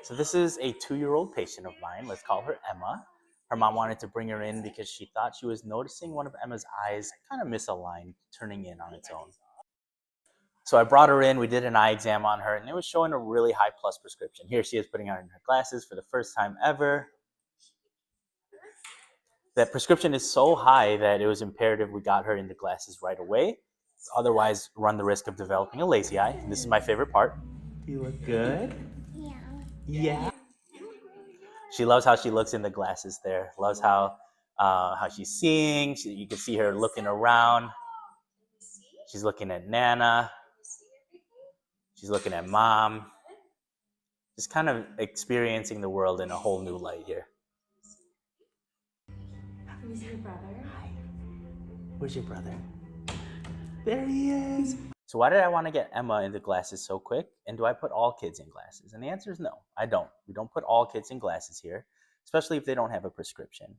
So this is a 2-year-old patient of mine. Let's call her Emma. Her mom wanted to bring her in because she thought she was noticing one of Emma's eyes kind of misaligned, turning in on its own. So I brought her in, we did an eye exam on her, and it was showing a really high plus prescription. Here she is putting on her glasses for the first time ever. That prescription is so high that it was imperative we got her into glasses right away. Otherwise, run the risk of developing a lazy eye. And this is my favorite part. You look good? Yeah. Yeah. She loves how she looks in the glasses there. Loves how she's seeing. You can see her looking around. She's looking at Nana. She's looking at Mom. Just kind of experiencing the world in a whole new light here. Who's your brother? Hi. Where's your brother? There he is. So why did I want to get Emma into glasses so quick? And do I put all kids in glasses? And the answer is no, I don't. We don't put all kids in glasses here, especially if they don't have a prescription.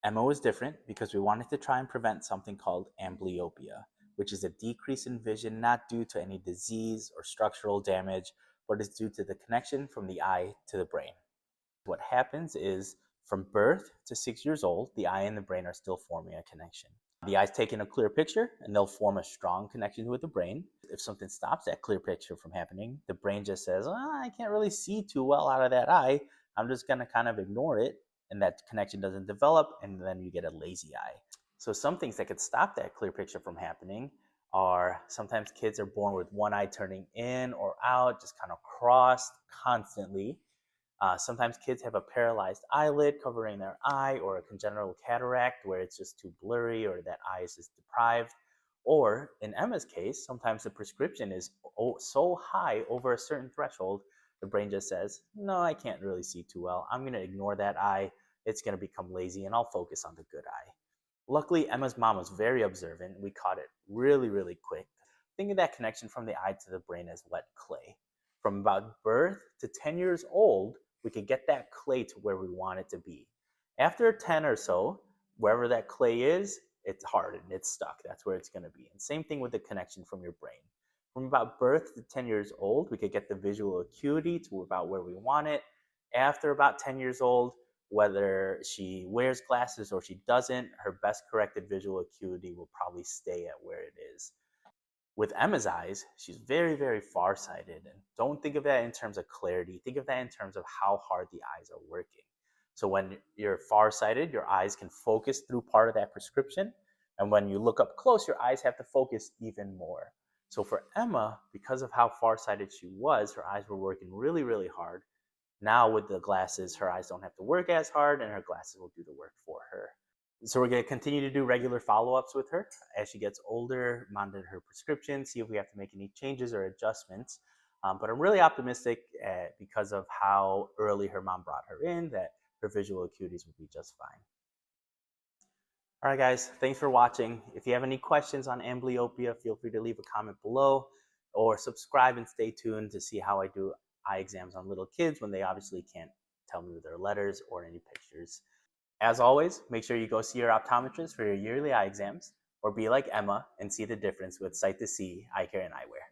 Emma was different because we wanted to try and prevent something called amblyopia, which is a decrease in vision not due to any disease or structural damage, but is due to the connection from the eye to the brain. What happens is from birth to 6 years old, the eye and the brain are still forming a connection. The eye's taking a clear picture and they'll form a strong connection with the brain. If something stops that clear picture from happening, the brain just says, I can't really see too well out of that eye. I'm just going to kind of ignore it. And that connection doesn't develop, and then you get a lazy eye. So some things that could stop that clear picture from happening are sometimes kids are born with one eye turning in or out, just kind of crossed constantly. Sometimes kids have a paralyzed eyelid covering their eye, or a congenital cataract where it's just too blurry or that eye is just deprived. Or in Emma's case, sometimes the prescription is so high over a certain threshold, the brain just says, no, I can't really see too well. I'm going to ignore that eye. It's going to become lazy and I'll focus on the good eye. Luckily, Emma's mom was very observant. We caught it really, really quick. Think of that connection from the eye to the brain as wet clay. From about birth to 10 years old, we could get that clay to where we want it to be. After 10 or so, wherever that clay is, it's hardened, it's stuck. That's where it's going to be. And same thing with the connection from your brain. From about birth to 10 years old, we could get the visual acuity to about where we want it. After about 10 years old, whether she wears glasses or she doesn't, her best corrected visual acuity will probably stay at where it is. With Emma's eyes, she's very, very farsighted. And don't think of that in terms of clarity. Think of that in terms of how hard the eyes are working. So when you're farsighted, your eyes can focus through part of that prescription. And when you look up close, your eyes have to focus even more. So for Emma, because of how farsighted she was, her eyes were working really, really hard. Now with the glasses, her eyes don't have to work as hard and her glasses will do the work for her. So we're going to continue to do regular follow-ups with her as she gets older, monitor her prescription, see if we have to make any changes or adjustments. But I'm really optimistic because of how early her mom brought her in that her visual acuities will be just fine. All right, guys, thanks for watching. If you have any questions on amblyopia, feel free to leave a comment below or subscribe and stay tuned to see how I do eye exams on little kids when they obviously can't tell me with their letters or any pictures. As always, make sure you go see your optometrist for your yearly eye exams, or be like Emma and see the difference with Sight to See Eye Care and Eyewear.